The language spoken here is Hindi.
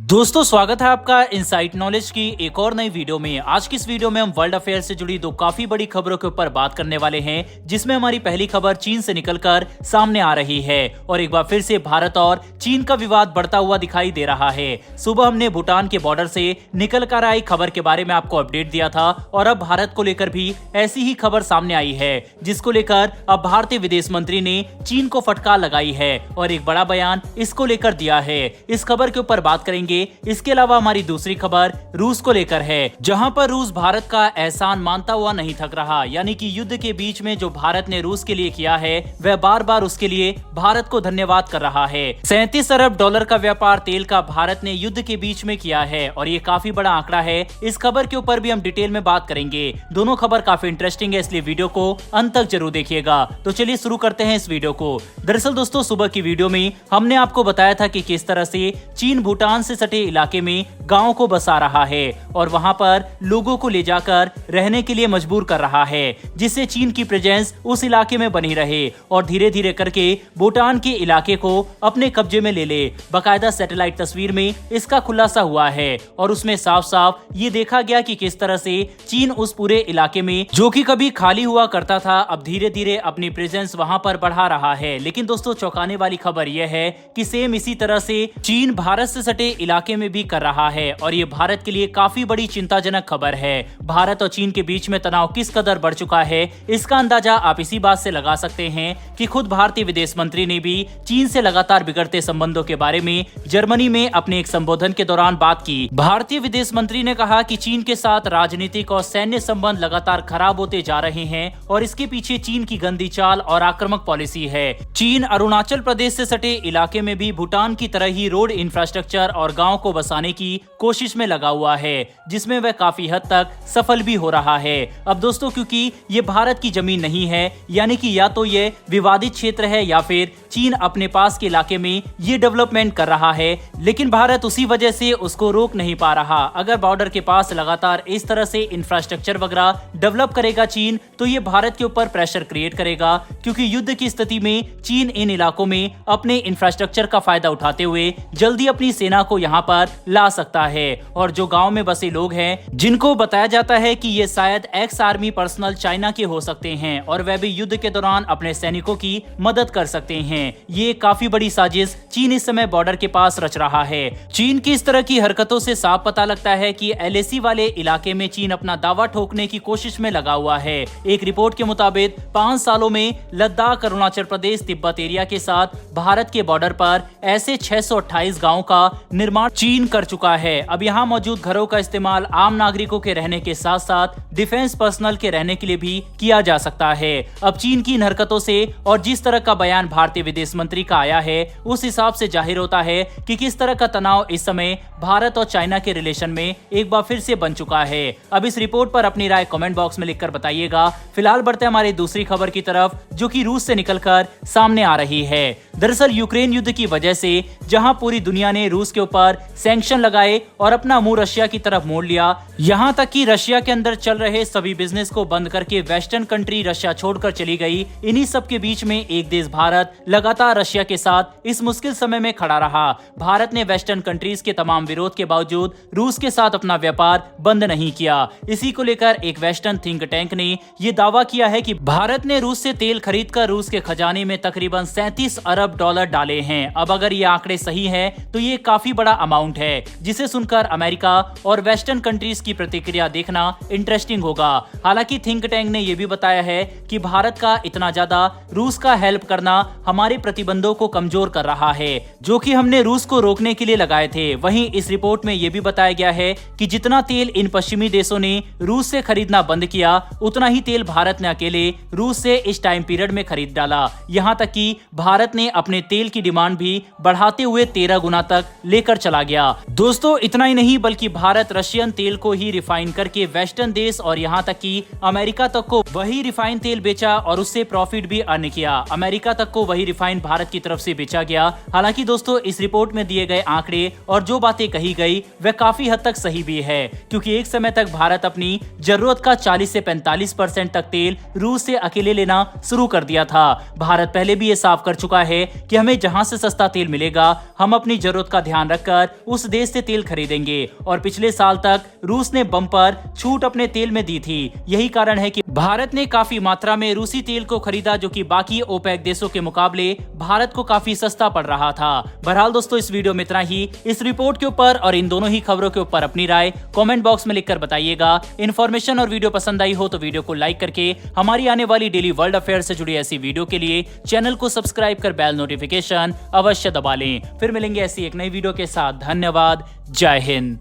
दोस्तों स्वागत है आपका इनसाइट नॉलेज की एक और नई वीडियो में। आज की इस वीडियो में हम वर्ल्ड अफेयर से जुड़ी दो काफी बड़ी खबरों के ऊपर बात करने वाले हैं, जिसमें हमारी पहली खबर चीन से निकलकर सामने आ रही है और एक बार फिर से भारत और चीन का विवाद बढ़ता हुआ दिखाई दे रहा है। सुबह हमने भूटान के बॉर्डर से निकल कर आई खबर के बारे में आपको अपडेट दिया था और अब भारत को लेकर भी ऐसी ही खबर सामने आई है, जिसको लेकर अब भारतीय विदेश मंत्री ने चीन को फटकार लगाई है और एक बड़ा बयान इसको लेकर दिया है। इस खबर के ऊपर बात करेंगे। इसके अलावा हमारी दूसरी खबर रूस को लेकर है, जहां पर रूस भारत का एहसान मानता हुआ नहीं थक रहा। यानी कि युद्ध के बीच में जो भारत ने रूस के लिए किया है, वह बार बार उसके लिए भारत को धन्यवाद कर रहा है। 37 अरब डॉलर का व्यापार तेल का भारत ने युद्ध के बीच में किया है और ये काफी बड़ा आंकड़ा है। इस खबर के ऊपर भी हम डिटेल में बात करेंगे। दोनों खबर काफी इंटरेस्टिंग है, इसलिए वीडियो को अंत तक जरूर देखिएगा। तो चलिए शुरू करते हैं इस वीडियो को। दरअसल दोस्तों, सुबह की वीडियो में हमने आपको बताया था कि किस तरह से चीन भूटान से सटे इलाके में गांव को बसा रहा है और वहां पर लोगों को ले जाकर रहने के लिए मजबूर कर रहा है, जिससे चीन की प्रेजेंस उस इलाके में बनी रहे और धीरे धीरे करके भूटान के इलाके को अपने कब्जे में ले ले। बाकायदा सैटेलाइट तस्वीर में इसका खुलासा हुआ है और उसमें साफ साफ ये देखा गया कि किस तरह से चीन उस पूरे इलाके में, जो कि कभी खाली हुआ करता था, अब धीरे धीरे अपनी प्रेजेंस वहां पर बढ़ा रहा है। लेकिन दोस्तों, चौंकाने वाली खबर यह है कि सेम इसी तरह से चीन भारत से सटे इलाके में भी कर रहा है और ये भारत के लिए काफी बड़ी चिंताजनक खबर है। भारत और चीन के बीच में तनाव किस कदर बढ़ चुका है, इसका अंदाजा आप इसी बात से लगा सकते हैं कि खुद भारतीय विदेश मंत्री ने भी चीन से लगातार बिगड़ते संबंधों के बारे में जर्मनी में अपने एक संबोधन के दौरान बात की। भारतीय विदेश मंत्री ने कहा कि चीन के साथ राजनीतिक और सैन्य संबंध लगातार खराब होते जा रहे हैं और इसके पीछे चीन की गंदी चाल और आक्रामक पॉलिसी है। चीन अरुणाचल प्रदेश से सटे इलाके में भी भूटान की तरह ही रोड इंफ्रास्ट्रक्चर और गाँव को बसाने की कोशिश में लगा हुआ है, जिसमें वह काफी हद तक सफल भी हो रहा है। अब दोस्तों, क्योंकि ये भारत की जमीन नहीं है, यानी कि या तो ये विवादित क्षेत्र है या फिर चीन अपने पास के इलाके में ये डेवलपमेंट कर रहा है, लेकिन भारत उसी वजह से उसको रोक नहीं पा रहा। अगर बॉर्डर के पास लगातार इस तरह से इंफ्रास्ट्रक्चर वगैरह डेवलप करेगा चीन, तो ये भारत के ऊपर प्रेशर क्रिएट करेगा, क्योंकि युद्ध की स्थिति में चीन इन इलाकों में अपने इंफ्रास्ट्रक्चर का फायदा उठाते हुए जल्दी अपनी सेना को यहाँ पर ला सकता है। और जो गांव में बसे लोग हैं, जिनको बताया जाता है कि ये शायद एक्स आर्मी पर्सनल चाइना के हो सकते हैं और वह भी युद्ध के दौरान अपने सैनिकों की मदद कर सकते हैं। ये काफी बड़ी साजिश चीन इस समय बॉर्डर के पास रच रहा है। चीन की इस तरह की हरकतों से साफ पता लगता है कि एलएसी वाले इलाके में चीन अपना दावा ठोकने की कोशिश में लगा हुआ है। एक रिपोर्ट के मुताबिक 5 सालों में लद्दाख, अरुणाचल प्रदेश, तिब्बत एरिया के साथ भारत के बॉर्डर पर ऐसे 628 गाँव का निर्माण चीन कर चुका है। अब यहाँ मौजूद घरों का इस्तेमाल आम नागरिकों के रहने के साथ साथ डिफेंस पर्सनल के रहने के लिए भी किया जा सकता है। अब चीन की इन हरकतों से और जिस तरह का बयान भारतीय विदेश मंत्री का आया है, उस हिसाब से जाहिर होता है कि किस तरह का तनाव इस समय भारत और चाइना के रिलेशन में एक बार फिर से बन चुका है। अब इस रिपोर्ट पर अपनी राय कमेंट बॉक्स में लिखकर बताइएगा। फिलहाल बढ़ते हैं हमारी दूसरी खबर की तरफ, जो कि रूस से निकलकर सामने आ रही है। दरअसल यूक्रेन युद्ध की वजह से जहां पूरी दुनिया ने रूस के ऊपर सैंक्शन लगाए और अपना मुंह रशिया की तरफ मोड़ लिया, यहां तक कि रशिया के अंदर चल रहे सभी बिजनेस को बंद करके वेस्टर्न कंट्री रशिया छोड़कर चली गई। इन्हीं सब के बीच में एक देश भारत लगातार रशिया के साथ इस मुश्किल समय में खड़ा रहा। भारत ने वेस्टर्न कंट्रीज के तमाम विरोध के बावजूद रूस के साथ अपना व्यापार बंद नहीं किया। इसी को लेकर एक वेस्टर्न थिंक टैंक ने यह दावा किया है कि भारत ने रूस से तेल खरीदकर रूस के खजाने में तकरीबन 37 अरब डॉलर डाले हैं। अब अगर ये आंकड़े सही हैं, तो ये काफी बड़ा अमाउंट है, जिसे सुनकर अमेरिका और वेस्टर्न कंट्रीज की प्रतिक्रिया देखना इंटरेस्टिंग होगा। हालांकि थिंक टैंक ने यह भी बताया है कि भारत का इतना ज्यादा रूस का हेल्प करना हमारे प्रतिबंधों को कमजोर कर रहा है, जो कि हमने रूस को रोकने के लिए लगाए थे। वहीं इस रिपोर्ट में यह भी बताया गया है कि जितना तेल इन पश्चिमी देशों ने रूस से खरीदना बंद किया, उतना ही तेल भारत ने अकेले रूस से इस टाइम पीरियड में खरीद डाला। यहां तक कि भारत ने अपने तेल की डिमांड भी बढ़ाते हुए 13 गुना तक लेकर चला गया। दोस्तों, इतना ही नहीं बल्कि भारत रशियन तेल को ही रिफाइन करके वेस्टर्न देश और यहां तक कि अमेरिका तक को वही रिफाइन तेल बेचा और उससे प्रॉफिट भी अर्न किया। अमेरिका तक को वही रिफाइन भारत की तरफ से बेचा गया। हालांकि दोस्तों, इस रिपोर्ट में दिए गए आंकड़े और जो बातें कही गई वह काफी हद तक सही भी है, क्योंकि एक समय तक भारत अपनी जरूरत का 40 से 45% तक तेल रूस से अकेले लेना शुरू कर दिया था। भारत पहले भी ये साफ कर चुका है कि हमें जहां से सस्ता तेल मिलेगा, हम अपनी जरूरत का ध्यान रखकर कर उस देश से तेल खरीदेंगे और पिछले साल तक रूस ने बम्पर छूट अपने तेल में दी थी। यही कारण है कि भारत ने काफी मात्रा में रूसी तेल को खरीदा, जो कि बाकी ओपेक देशों के मुकाबले भारत को काफी सस्ता पड़ रहा था। बहरहाल दोस्तों, इस वीडियो में इतना ही। इस रिपोर्ट के ऊपर और इन दोनों ही खबरों के ऊपर अपनी राय कमेंट बॉक्स में लिखकर बताइएगा। इन्फॉर्मेशन और वीडियो पसंद आई हो तो वीडियो को लाइक करके हमारी आने वाली डेली वर्ल्ड अफेयर से जुड़ी ऐसी वीडियो के लिए चैनल को सब्सक्राइब कर बेल नोटिफिकेशन अवश्य दबा लें। फिर मिलेंगे ऐसी एक नई वीडियो के साथ। धन्यवाद। जय हिंद।